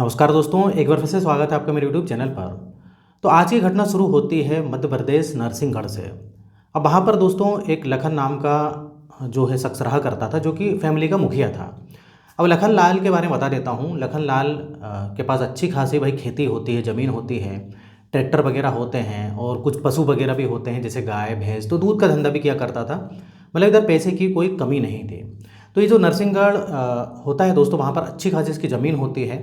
नमस्कार दोस्तों, एक बार फिर से स्वागत है आपका मेरे यूट्यूब चैनल पर। तो आज की घटना शुरू होती है मध्य प्रदेश नरसिंहगढ़ से। अब वहाँ पर दोस्तों एक लखन नाम का जो है शख्स रहा करता था, जो कि फैमिली का मुखिया था। अब लखन लाल के बारे में बता देता हूँ। लखन लाल के पास अच्छी खासी भाई खेती होती है, ज़मीन होती है, ट्रैक्टर वगैरह होते हैं और कुछ पशु वगैरह भी होते हैं, जैसे गाय भैंस। तो दूध का धंधा भी किया करता था। मतलब इधर पैसे की कोई कमी नहीं थी। तो ये जो नरसिंहगढ़ होता है दोस्तों, वहाँ पर अच्छी खासी इसकी ज़मीन होती है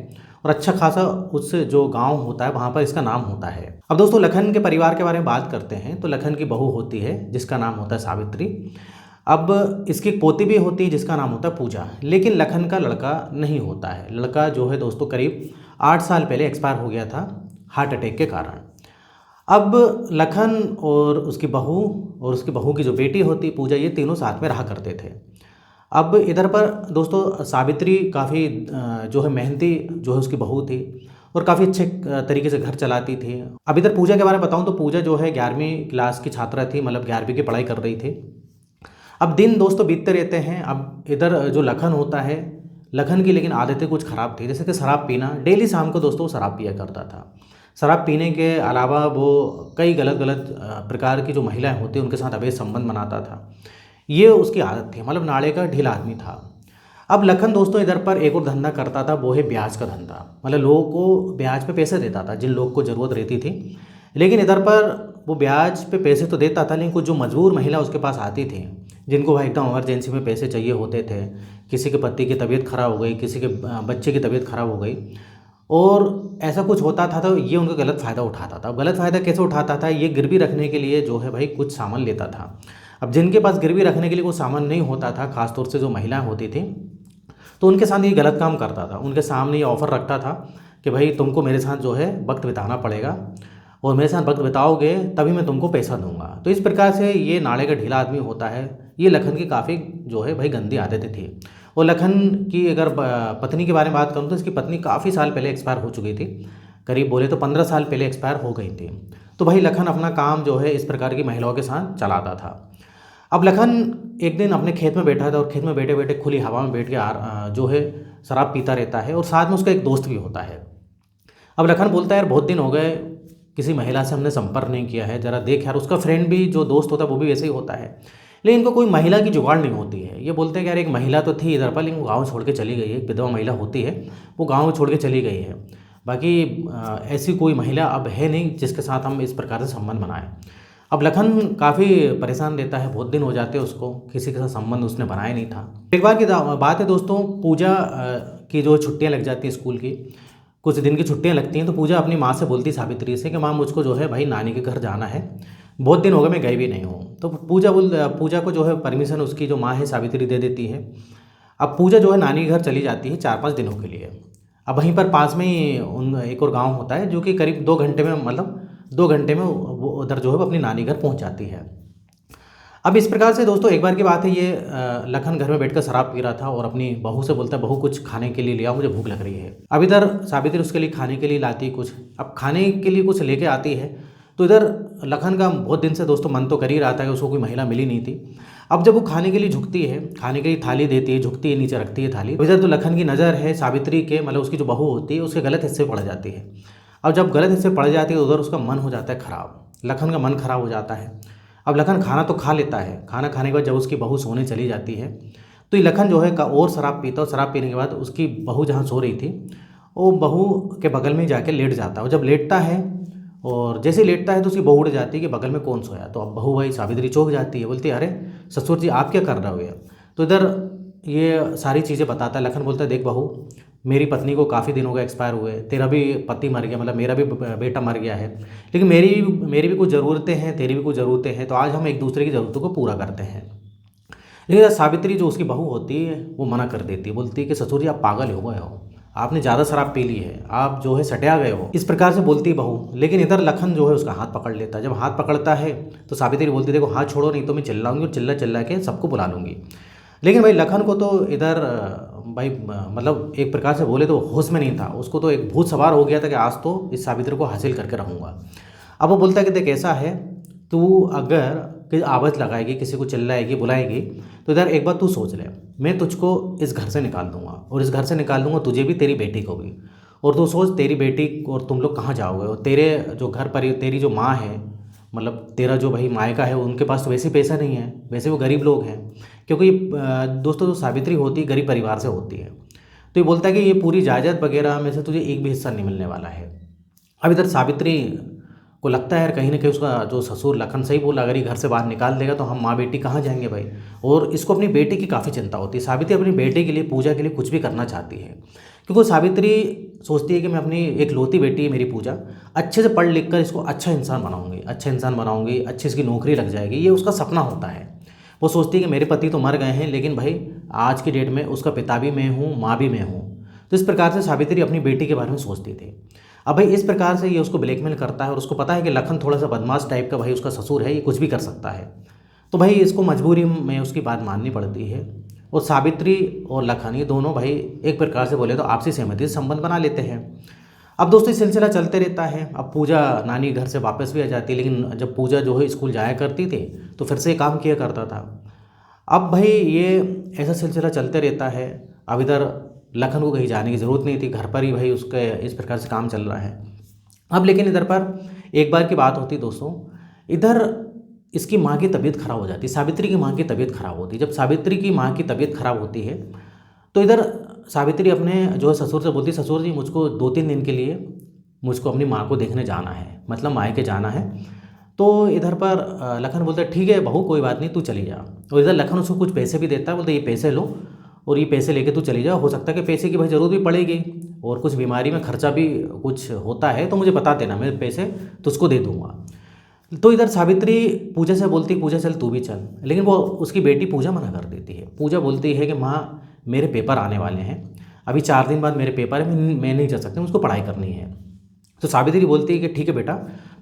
और अच्छा खासा उस जो गांव होता है वहाँ पर इसका नाम होता है। अब दोस्तों लखन के परिवार के बारे में बात करते हैं तो लखन की बहू होती है जिसका नाम होता है सावित्री। अब इसकी एक पोती भी होती है जिसका नाम होता है पूजा। लेकिन लखन का लड़का नहीं होता है। लड़का जो है दोस्तों करीब 8 साल पहले एक्सपायर हो गया था हार्ट अटैक के कारण। अब लखन और उसकी बहू और उसकी बहू की जो बेटी होती पूजा, ये तीनों साथ में रहा करते थे। अब इधर पर दोस्तों सावित्री काफ़ी जो है मेहनती जो है उसकी बहू थी और काफ़ी अच्छे तरीके से घर चलाती थी। अब इधर पूजा के बारे में बताऊं तो पूजा जो है 11वीं क्लास की छात्रा थी, मतलब 11वीं की पढ़ाई कर रही थी। अब दिन दोस्तों बीतते रहते हैं। अब इधर जो लखन होता है, लखन की लेकिन आदतें कुछ ख़राब थी, जैसे कि शराब पीना। डेली शाम को दोस्तों वो शराब पिया करता था। शराब पीने के अलावा वो कई गलत गलत प्रकार की जो महिलाएं होती उनके साथ अवैध संबंध बनाता था। ये उसकी आदत थी, मतलब नाले का ढीला आदमी था। अब लखन दोस्तों इधर पर एक और धंधा करता था, वो है ब्याज का धंधा। मतलब लोगों को ब्याज पे पैसे देता था जिन लोग को ज़रूरत रहती थी। लेकिन इधर पर वो ब्याज पे पैसे तो देता था, लेकिन कुछ जो मजबूर महिला उसके पास आती थी, जिनको भाई एकदम इमरजेंसी में पैसे चाहिए होते थे। किसी के पति की तबीयत खराब हो गई, किसी के बच्चे की तबीयत खराब हो गई और ऐसा कुछ होता था, तो ये उनका गलत फ़ायदा उठाता था। अब गलत फ़ायदा कैसे उठाता था? ये गिरवी रखने के लिए जो है भाई कुछ सामान लेता था। अब जिनके पास गिरवी रखने के लिए कोई सामान नहीं होता था, खासतौर से जो महिलाएं होती थी, तो उनके साथ ये गलत काम करता था। उनके सामने ये ऑफ़र रखता था कि भाई तुमको मेरे साथ जो है वक्त बिताना पड़ेगा और मेरे साथ वक्त बिताओगे तभी मैं तुमको पैसा दूंगा। तो इस प्रकार से ये नाले का ढीला आदमी होता है। ये लखन की काफ़ी जो है भाई गंदी आदतें थी। और लखन की अगर पत्नी के बारे में बात करूँ तो इसकी पत्नी काफ़ी साल पहले एक्सपायर हो चुकी थी। करीब बोले तो 15 साल पहले एक्सपायर हो गई थी। तो भाई लखन अपना काम जो है इस प्रकार की महिलाओं के साथ चलाता था। अब लखन एक दिन अपने खेत में बैठा था और खेत में बैठे बैठे खुली हवा में बैठ के जो है शराब पीता रहता है और साथ में उसका एक दोस्त भी होता है। अब लखन बोलता है यार बहुत दिन हो गए किसी महिला से हमने संपर्क नहीं किया है, ज़रा देख यार। उसका फ्रेंड भी जो दोस्त होता है वो भी वैसे ही होता है, लेकिन इनको कोई महिला की जुगाड़ नहीं होती है। ये बोलते हैं कि यार एक महिला तो थी इधर पर, लेकिन वो गाँव छोड़ के चली गई है। एक विधवा महिला होती है, वो गाँव छोड़ के चली गई है। बाकी ऐसी कोई महिला अब है नहीं जिसके साथ हम इस प्रकार से संबंध बनाएं। अब लखन काफ़ी परेशान रहता है, बहुत दिन हो जाते हैं उसको किसी के साथ संबंध उसने बनाया नहीं था। एक बार की बात है दोस्तों, पूजा की जो छुट्टियां लग जाती हैं स्कूल की, कुछ दिन की छुट्टियां लगती हैं, तो पूजा अपनी माँ से बोलती सावित्री से कि माँ मुझको जो है भाई नानी के घर जाना है, बहुत दिन हो गए मैं गई भी नहीं हूँ। तो पूजा को जो है परमिशन उसकी जो माँ है सावित्री दे देती है। अब पूजा जो है नानी के घर चली जाती है 4-5 दिनों के लिए। अब वहीं पर पास में ही उन एक और गांव होता है जो कि करीब 2 घंटे में, मतलब 2 घंटे में वो उधर जो है वो अपनी नानी घर पहुंच जाती है। अब इस प्रकार से दोस्तों एक बार की बात है, ये लखन घर में बैठकर शराब पी रहा था और अपनी बहू से बोलता है बहू कुछ खाने के लिए ले आओ, मुझे भूख लग रही है। अब इधर सावित्री उसके लिए खाने के लिए लाती है कुछ। अब खाने के लिए कुछ लेके आती है तो इधर लखन का बहुत दिन से दोस्तों मन तो कर ही रहा था कि उसको कोई महिला मिली नहीं थी। अब जब वो खाने के लिए झुकती है, खाने के लिए थाली देती है, झुकती है, नीचे रखती है थाली। इधर तो लखन की नज़र है सावित्री के, मतलब उसकी जो बहू होती है उसके गलत हिस्से पड़ जाती है। अब जब गलत हिस्से पड़ जाती है तो उधर उसका मन हो जाता है ख़राब, लखन का मन ख़राब हो जाता है। अब लखन खाना तो खा लेता है, खाना खाने के बाद जब उसकी बहू सोने चली जाती है तो ये लखन जो है का और शराब पीता है। और शराब पीने के बाद उसकी बहू जहाँ सो रही थी वो बहू के बगल में जाके लेट जाता है। और जब लेटता है और जैसे ही लेटता है तो उसकी बहू उठ जाती है कि बगल में कौन सोया। तो अब बहू भाई सावित्री चौंक जाती है, बोलती है अरे ससुर जी आप क्या कर रहे हो यार। तो इधर ये सारी चीज़ें बताता है। लखन बोलता है देख बहू, मेरी पत्नी को काफ़ी दिन हो गए एक्सपायर हुए, तेरा भी पति मर गया, मतलब मेरा भी बेटा मर गया है, लेकिन मेरी भी कुछ ज़रूरतें हैं, तेरी भी कुछ ज़रूरतें हैं, तो आज हम एक दूसरे की ज़रूरतों को पूरा करते हैं। लेकिन सावित्री जो उसकी बहू होती है वो मना कर देती है, बोलती है कि ससुर जी आप पागल हो गए हो, आपने ज़्यादा शराब पी ली है, आप जो है सटिया गए हो, इस प्रकार से बोलती है बहू। लेकिन इधर लखन जो है उसका हाथ पकड़ लेता है। जब हाथ पकड़ता है तो सावित्री बोलती है देखो हाथ छोड़ो नहीं तो मैं चिल्लाऊंगी और चिल्ला चिल्ला के सबको बुला लूंगी। लेकिन भाई लखन को तो इधर भाई मतलब एक प्रकार से बोले तो होश में नहीं था। उसको तो एक भूत सवार हो गया था कि आज तो इस सावित्री को हासिल करके रहूँगा। अब वो बोलता है कि देख ऐसा है, तू अगर कि आवाज़ लगाएगी, किसी को चिल्लाएगी, बुलाएगी, तो इधर एक बार तू सोच ले, मैं तुझको इस घर से निकाल दूंगा और इस घर से निकाल दूंगा तुझे भी तेरी बेटी को भी। और तू सोच तेरी बेटी और तुम लोग कहाँ जाओगे, और तेरे जो घर पर तेरी जो माँ है, मतलब तेरा जो भाई मायका है, उनके पास तो वैसे ही पैसा नहीं है, वैसे वो गरीब लोग हैं। क्योंकि दोस्तों जो सावित्री होती है गरीब परिवार से होती है। तो ये बोलता है कि ये पूरी जायदाद वगैरह में से तुझे एक भी हिस्सा नहीं मिलने वाला है। अब इधर सावित्री को लगता है यार कहीं ना कहीं उसका जो ससुर लखन सही बोला, अगर ये घर से बाहर निकाल देगा तो हम माँ बेटी कहाँ जाएंगे भाई। और इसको अपनी बेटी की काफ़ी चिंता होती है। सावित्री अपनी बेटी के लिए, पूजा के लिए कुछ भी करना चाहती है, क्योंकि सावित्री सोचती है कि मैं अपनी एक लौती बेटी है मेरी पूजा, अच्छे से पढ़ लिख कर इसको अच्छा इंसान बनाऊंगी, अच्छा इंसान बनाऊंगी, अच्छी इसकी नौकरी लग जाएगी, ये उसका सपना होता है। वो सोचती है कि मेरे पति तो मर गए हैं, लेकिन भाई आज की डेट में उसका पिता भी मैं हूँ, माँ भी मैं हूँ। तो इस प्रकार से सावित्री अपनी बेटी के बारे में सोचती थी। अब भाई इस प्रकार से ये उसको ब्लैकमेल करता है, और उसको पता है कि लखन थोड़ा सा बदमाश टाइप का भाई उसका ससुर है, ये कुछ भी कर सकता है। तो भाई इसको मजबूरी में उसकी बात माननी पड़ती है। और सावित्री और लखन ये दोनों भाई एक प्रकार से बोले तो आपसी सहमति से संबंध बना लेते हैं। अब दोस्तों ये सिलसिला चलते रहता है। अब पूजा नानी घर से वापस भी आ जाती है, लेकिन जब पूजा जो है स्कूल जाया करती थी तो फिर से काम किया करता था। अब भाई ये ऐसा सिलसिला चलते रहता है। अब इधर लखन को कहीं जाने की ज़रूरत नहीं थी, घर पर ही भाई उसके इस प्रकार से काम चल रहा है। अब लेकिन इधर पर एक बार की बात होती दोस्तों, इधर इसकी माँ की तबीयत खराब हो जाती है, सावित्री की माँ की तबीयत खराब होती है। जब सावित्री की माँ की तबीयत खराब होती है तो इधर सावित्री अपने जो है ससुर से बोलती, ससुर जी मुझको 2-3 दिन के लिए मुझको अपनी माँ को देखने जाना है, मतलब मायके जाना है। तो इधर पर लखन बोलता है ठीक है बहू कोई बात नहीं, तू चली जा। और इधर लखन उसको कुछ पैसे भी देता है, बोलते ये पैसे लो और ये पैसे लेके तू चली जा, हो सकता है कि पैसे की भाई ज़रूरत भी पड़ेगी और कुछ बीमारी में खर्चा भी कुछ होता है, तो मुझे बता देना, मैं पैसे तुझको दे दूंगा। तो इधर सावित्री पूजा से बोलती पूजा चल तू भी चल, लेकिन वो उसकी बेटी पूजा मना कर देती है। पूजा बोलती है कि माँ मेरे पेपर आने वाले हैं, अभी 4 दिन बाद मेरे पेपर है, मैं नहीं जा सकती, मुझको पढ़ाई करनी है। तो सावित्री बोलती है कि ठीक है बेटा,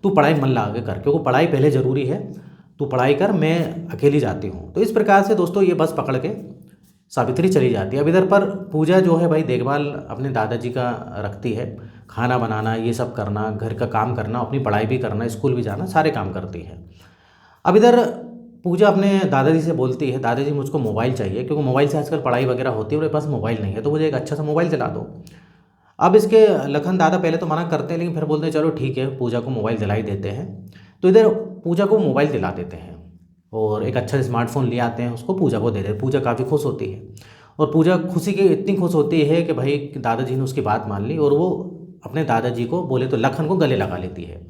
तू पढ़ाई मन लगा के कर, क्योंकि पढ़ाई पहले ज़रूरी है, तू पढ़ाई कर, मैं अकेली जाती हूँ। तो इस प्रकार से दोस्तों ये बस पकड़ के सावित्री चली जाती है। अब इधर पर पूजा जो है भाई देखभाल अपने दादाजी का रखती है, खाना बनाना, ये सब करना, घर का काम करना, अपनी पढ़ाई भी करना, स्कूल भी जाना, सारे काम करती है। अब इधर पूजा अपने दादाजी से बोलती है दादाजी मुझको मोबाइल चाहिए, क्योंकि मोबाइल से आजकल पढ़ाई वगैरह होती है, मेरे पास मोबाइल नहीं है, तो मुझे एक अच्छा सा मोबाइल दिला दो। अब इसके लखन दादा पहले तो मना करते हैं, लेकिन फिर बोलते हैं चलो ठीक है पूजा को मोबाइल दिला ही देते हैं। तो इधर पूजा को मोबाइल दिला देते हैं और एक अच्छा स्मार्टफोन ले आते हैं, उसको पूजा को दे देते हैं। पूजा काफ़ी खुश होती है और पूजा खुशी की इतनी खुश होती है कि भाई दादाजी ने उसकी बात मान ली और वो अपने दादाजी को बोले तो लखन को गले लगा लेती है।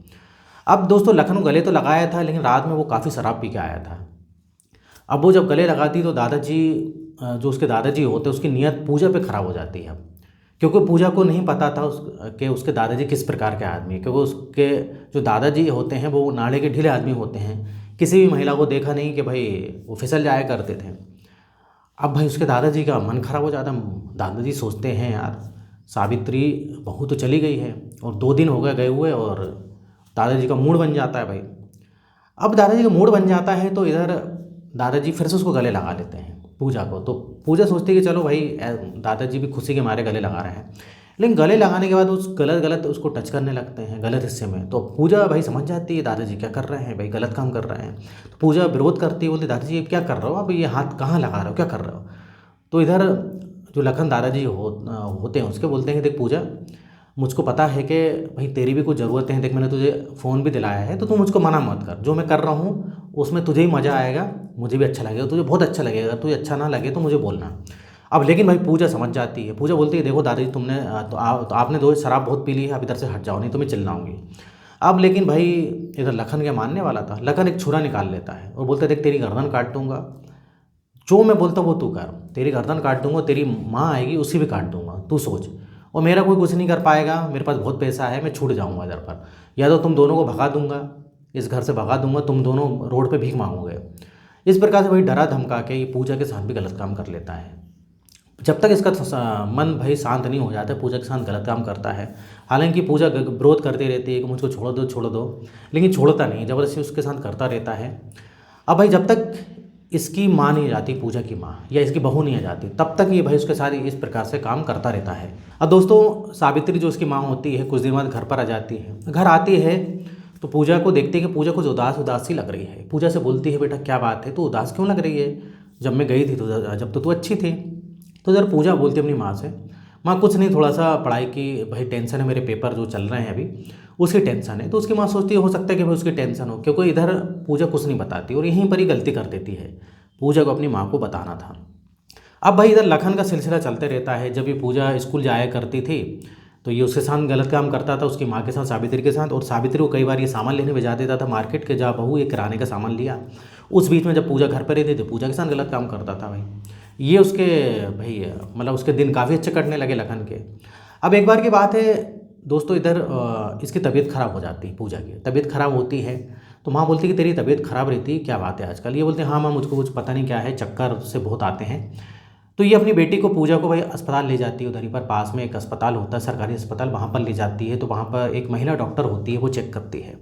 अब दोस्तों लखन को गले तो लगाया था, लेकिन रात में वो काफ़ी शराब पी के आया था। अब वो जब गले लगाती तो दादाजी जो उसके दादाजी होते उसकी नीयत पूजा पे ख़राब हो जाती है। क्योंकि पूजा को नहीं पता था कि उसके दादाजी किस प्रकार के आदमी है, क्योंकि उसके जो दादाजी होते हैं वो नाड़े के ढीले आदमी होते हैं, किसी भी महिला को देखा नहीं कि भाई वो फिसल जाया करते थे। अब भाई उसके दादाजी का मन खराब हो जाता। दादाजी सोचते हैं यार सावित्री बहू तो चली गई है और 2 दिन हो गए हुए, और दादाजी का मूड बन जाता है भाई। अब दादाजी का मूड बन जाता है तो इधर दादाजी फिर से उसको गले लगा लेते हैं पूजा को। तो पूजा सोचती है कि चलो भाई दादाजी भी खुशी के मारे गले लगा रहे हैं, लेकिन गले लगाने के बाद उस गलत गलत उसको टच करने लगते हैं गलत हिस्से में। तो पूजा भाई समझ जाती है दादाजी क्या कर रहे हैं, भाई गलत काम कर रहे हैं। तो पूजा विरोध करती है, बोलती दादाजी ये क्या कर रहे हो, अब ये हाथ कहाँ लगा रहे हो, क्या कर रहे हो। तो इधर जो लखन दादाजी होते हैं उसके बोलते हैं कि देख पूजा मुझको पता है कि भाई तेरी भी कुछ ज़रूरतें हैं, देख मैंने तुझे फ़ोन भी दिलाया है, तो तू मुझको मना मत कर, जो मैं कर रहा हूँ उसमें तुझे ही मज़ा आएगा, मुझे भी अच्छा लगेगा, तुझे बहुत अच्छा लगेगा, तुझे अच्छा ना लगे तो मुझे बोलना। अब लेकिन भाई पूजा समझ जाती है। पूजा बोलती है देखो दादाजी तुमने तो आपने दो शराब बहुत पी ली है, अब इधर से हट जाओ नहीं तो मैं चिल्लाऊंगी। अब लेकिन भाई इधर लखन क्या मानने वाला था। लखन एक छुरा निकाल लेता है और बोलता है देख तेरी गर्दन काट दूंगा, जो मैं बोलता हूँ वो तू कर, तेरी गर्दन काट दूंगा, तेरी माँ आएगी उसी भी काट दूंगा, तू सोच। और मेरा कोई कुछ नहीं कर पाएगा, मेरे पास बहुत पैसा है, मैं छूट जाऊंगा इधर पर, या तो तुम दोनों को भगा दूंगा, इस घर से भगा दूंगा, तुम दोनों रोड पे भीख मांगोगे। इस प्रकार से भाई डरा धमका के ये पूजा के साथ भी गलत काम कर लेता है। जब तक इसका मन भाई शांत नहीं हो जाता, पूजा के साथ गलत काम करता है। हालांकि पूजा विरोध करती रहती है कि मुझको छोड़ दो, लेकिन छोड़ता नहीं, ज़बरदस्ती उसके साथ करता रहता है। अब भाई जब तक इसकी माँ नहीं आ जाती, पूजा की माँ या इसकी बहू नहीं आ जाती, तब तक ये भाई उसके साथ इस प्रकार से काम करता रहता है। अब दोस्तों सावित्री जो उसकी माँ होती है कुछ दिन बाद घर पर आ जाती है। घर आती है तो पूजा को देखती है कि पूजा कुछ उदास उदास सी लग रही है। पूजा से बोलती है बेटा क्या बात है, तू उदास क्यों लग रही है, जब मैं गई थी तो जब तो तू अच्छी थी। तो इधर पूजा बोलती है अपनी माँ से, माँ कुछ नहीं, थोड़ा सा पढ़ाई की भाई टेंशन है, मेरे पेपर जो चल रहे हैं अभी उसकी टेंशन है। तो उसकी माँ सोचती है हो सकता है कि भाई उसकी टेंशन हो, क्योंकि इधर पूजा कुछ नहीं बताती और यहीं पर ही गलती कर देती है। पूजा को अपनी माँ को बताना था। अब भाई इधर लखन का सिलसिला चलते रहता है। जब ये पूजा स्कूल जाया करती थी तो ये उसके साथ गलत काम करता था, उसकी माँ के साथ, सावित्री के साथ। और सावित्री को कई बार ये सामान लेने भेजा देता था मार्केट के, जा बहू ये किराने का सामान लिया। उस बीच में जब पूजा घर पर रहती थी पूजा के साथ गलत काम करता था भाई। ये उसके भाई मतलब उसके दिन काफ़ी अच्छे कटने लगे लखन के। अब एक बार की बात है दोस्तों, इधर इसकी तबीयत ख़राब हो जाती है, पूजा की तबीयत ख़राब होती है। तो माँ बोलती है कि तेरी तबीयत ख़राब रहती है, क्या बात है आजकल? ये बोलते हैं हाँ माँ मुझको कुछ पता नहीं क्या है, चक्कर से बहुत आते हैं। तो ये अपनी बेटी को पूजा को भाई अस्पताल ले जाती है। उधर ही पर पास में एक अस्पताल होता है, सरकारी अस्पताल, वहाँ पर ले जाती है। तो वहाँ पर एक महिला डॉक्टर होती है, वो चेक करती है।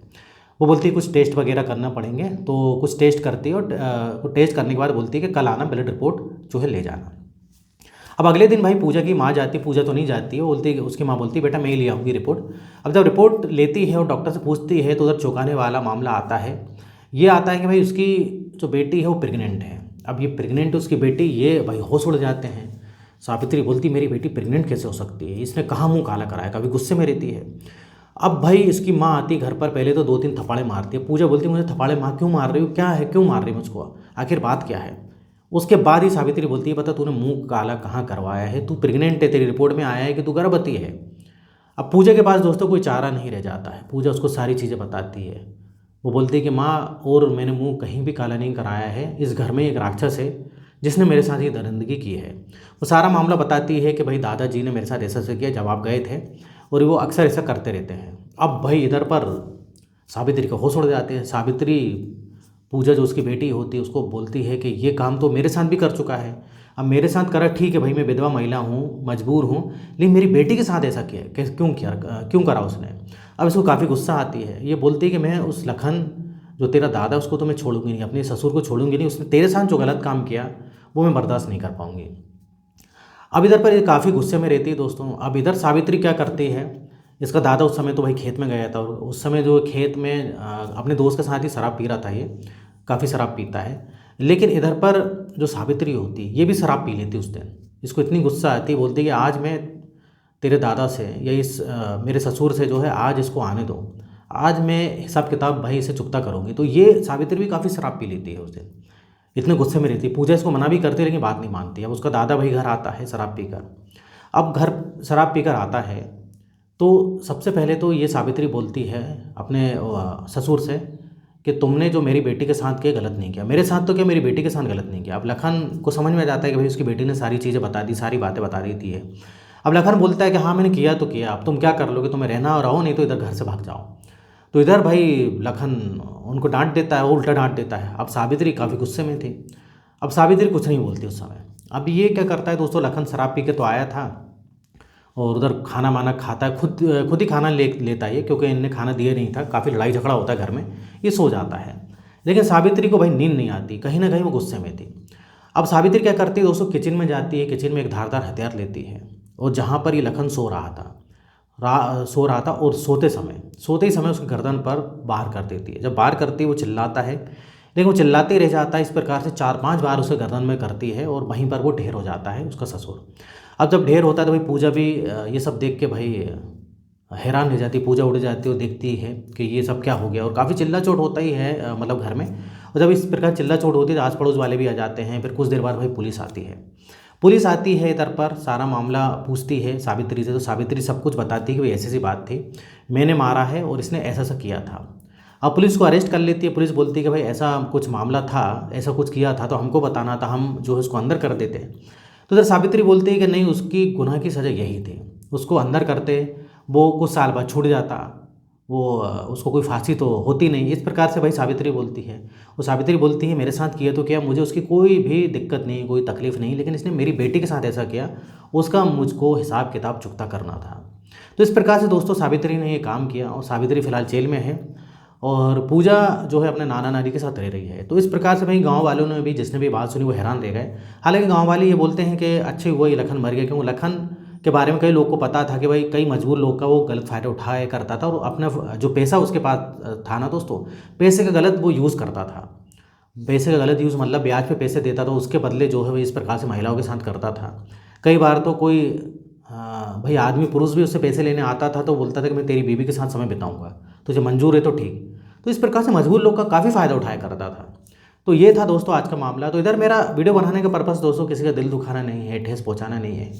वो बोलती है कुछ टेस्ट वगैरह करना पड़ेंगे, तो कुछ टेस्ट करती है और टेस्ट करने के बाद बोलती है कि कल आना, ब्लड रिपोर्ट जो है ले जाना। अब अगले दिन भाई पूजा की माँ जाती, पूजा तो नहीं जाती है, बोलती है, उसकी माँ बोलती है बेटा मैं ही ले आऊँगी रिपोर्ट। अब जब रिपोर्ट लेती है और डॉक्टर से पूछती है तो उधर चौंकाने वाला मामला आता है। ये आता है कि भाई उसकी जो बेटी है वो प्रेग्नेंट है। अब ये प्रेग्नेंट उसकी बेटी, ये भाई होश उड़ जाते हैं। सावित्री बोलती मेरी बेटी प्रेग्नेंट कैसे हो सकती है, इसने कहाँ मुँह काला कराया, कभी गुस्से में रहती है। अब भाई इसकी माँ आती घर पर, पहले तो 2-3 थप्पड़े मारती है। पूजा बोलती है मुझे थप्पड़े माँ क्यों मार रही हो, क्या है, क्यों मार रही मुझको, आखिर बात क्या है? उसके बाद ही सावित्री बोलती है बता तूने मुंह काला कहाँ करवाया है, तू प्रेग्नेंट है, तेरी रिपोर्ट में आया है कि तू गर्भवती है। अब पूजा के पास दोस्तों कोई चारा नहीं रह जाता है। पूजा उसको सारी चीज़ें बताती है। वो बोलती है कि माँ और मैंने मुंह कहीं भी काला नहीं कराया है, इस घर में एक राक्षस है जिसने मेरे साथ ये दरिंदगी की है। वो सारा मामला बताती है कि भाई दादाजी ने मेरे साथ ऐसा ऐसा किया जब आप गए थे, और वो अक्सर ऐसा करते रहते हैं। अब भाई इधर पर सावित्री को होश उड़ जाते हैं। सावित्री पूजा जो उसकी बेटी होती है उसको बोलती है कि ये काम तो मेरे साथ भी कर चुका है, अब मेरे साथ करा ठीक है भाई, मैं विधवा महिला हूँ, मजबूर हूँ, लेकिन मेरी बेटी के साथ ऐसा किया क्यों करा उसने? अब इसको काफ़ी गुस्सा आती है। ये बोलती है कि मैं उस लखन जो तेरा दादा उसको तो मैं छोड़ूंगी नहीं, अपने ससुर को छोड़ूंगी नहीं, उसने तेरे साथ जो गलत काम किया वो मैं बर्दाश्त नहीं कर पाऊंगी। अब इधर पर ये काफ़ी गुस्से में रहती है दोस्तों। अब इधर सावित्री क्या करती है, इसका दादा उस समय तो भाई खेत में गया था, और उस समय जो खेत में अपने दोस्त के साथ ही शराब पी रहा था, ये काफ़ी शराब पीता है। लेकिन इधर पर जो सावित्री होती है ये भी शराब पी लेती उस दिन। इसको इतनी गुस्सा आती है, बोलती है कि आज मैं तेरे दादा से या इस मेरे ससुर से जो है आज इसको आने दो, आज मैं हिसाब किताब भाई इसे चुकता करूँगी। तो ये सावित्री भी काफ़ी शराब पी लेती है उस दिन, इतने गुस्से में रहती है। पूजा इसको मना भी करती है लेकिन बात नहीं मानती है। अब उसका दादा भाई घर आता है शराब पीकर। अब घर शराब पीकर आता है तो सबसे पहले तो ये सावित्री बोलती है अपने ससुर से कि तुमने जो मेरी बेटी के साथ किया गलत नहीं किया, मेरे साथ तो क्या, मेरी बेटी के साथ गलत नहीं किया। अब लखन को समझ में जाता है कि भाई उसकी बेटी ने सारी चीज़ें बता दी, सारी बातें बता दी थी है। अब लखन बोलता है कि हाँ मैंने किया तो किया, अब तुम क्या कर लोगे, तुम्हें रहना और रहो, नहीं तो इधर घर से भाग जाओ। तो इधर भाई लखन उनको डांट देता है, उल्टा डांट देता है। अब सावित्री काफ़ी गुस्से में थी। अब सावित्री कुछ नहीं बोलती उस समय। अब ये क्या करता है दोस्तों, लखन शराब पी के तो आया था और उधर खाना वाना खाता है, खुद ही खाना लेता है ये, क्योंकि इनने खाना दिया नहीं था, काफ़ी लड़ाई झगड़ा होता है घर में, ये सो जाता है। लेकिन सावित्री को भाई नींद नहीं आती, कहीं ना कहीं वो गुस्से में थी। अब सावित्री क्या करती है दोस्तों, किचन में जाती है, किचन में एक धारदार हथियार लेती है, और जहाँ पर ये लखन सो रहा था और सोते ही समय उसके गर्दन पर वार कर देती है। जब वार करती है वो चिल्लाता है, लेकिन वो चिल्लाते ही रह जाता है। इस प्रकार से 4-5 बार उसे गर्दन में करती है और वहीं पर वो ढेर हो जाता है उसका ससुर। अब जब ढेर होता है तो भाई पूजा भी ये सब देख के भाई हैरान हो जाती है। पूजा उड़ जाती है और देखती है कि ये सब क्या हो गया, और काफ़ी चिल्ला चोट होता ही है मतलब घर में। और जब इस प्रकार चिल्ला चोट होती है तो आस पड़ोस वाले भी आ जाते हैं। फिर कुछ देर बाद भाई पुलिस आती है इधर पर, सारा मामला पूछती है सावित्री से। तो सावित्री सब कुछ बताती है कि भाई ऐसी सी बात थी, मैंने मारा है और इसने ऐसा सा किया था। अब पुलिस को अरेस्ट कर लेती है। पुलिस बोलती है कि भाई ऐसा कुछ मामला था, ऐसा कुछ किया था तो हमको बताना था, हम जो है उसको अंदर कर देते। तो इधर सावित्री बोलती है कि नहीं, उसकी गुनाह की सज़ा यही थी, उसको अंदर करते, वो कुछ साल बाद छूट जाता, वो उसको कोई फांसी तो होती नहीं। इस प्रकार से भाई सावित्री बोलती है। वो सावित्री बोलती है मेरे साथ किया तो क्या, मुझे उसकी कोई भी दिक्कत नहीं, कोई तकलीफ़ नहीं, लेकिन इसने मेरी बेटी के साथ ऐसा किया, उसका मुझको हिसाब किताब चुकता करना था। तो इस प्रकार से दोस्तों सावित्री ने ये काम किया, और सावित्री फ़िलहाल जेल में है और पूजा जो है अपने नाना नानी के साथ रह रही है। तो इस प्रकार से भाई गांव वालों ने भी, जिसने भी बात सुनी वो हैरान रह गए। हालांकि गांव वाले ये बोलते हैं कि अच्छे हुआ ये लखन मर गया, क्योंकि लखन के बारे में कई लोग को पता था कि भाई कई मजबूर लोग का वो गलत फ़ायदा उठाया करता था, और अपना जो पैसा उसके पास था ना दोस्तों, पैसे का गलत वो यूज़ करता था। पैसे का गलत यूज़ मतलब ब्याज पे पैसे देता था, उसके बदले जो है वो इस प्रकार से महिलाओं के साथ करता था। कई बार तो कोई भाई आदमी पुरुष भी उससे पैसे लेने आता था तो बोलता था कि मैं तेरी बीवी के साथ समय बिताऊंगा, तुझे मंजूर है तो ठीक। तो इस प्रकार से मजबूर लोग का काफ़ी फ़ायदा उठाया करता था। तो ये था दोस्तों आज का मामला। तो इधर मेरा वीडियो बनाने का पर्पस दोस्तों किसी का दिल दुखाना नहीं है, ठेस पहुंचाना नहीं है,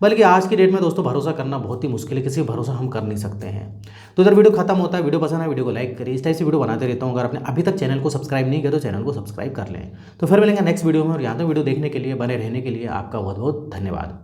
बल्कि आज की डेट में दोस्तों भरोसा करना बहुत ही मुश्किल है, किसी पर भरोसा हम कर नहीं सकते हैं। तो इधर वीडियो खत्म होता है। वीडियो पसंद है वीडियो को लाइक करिए, इस टाइप से वीडियो बनाते रहता हूँ। अगर आपने अभी तक चैनल को सब्सक्राइब नहीं किया तो चैनल को सब्सक्राइब कर लें। तो फिर मिलेंगे नेक्स्ट वीडियो में, और यहाँ तक वीडियो देखने के लिए, बने रहने के लिए आपका बहुत बहुत धन्यवाद।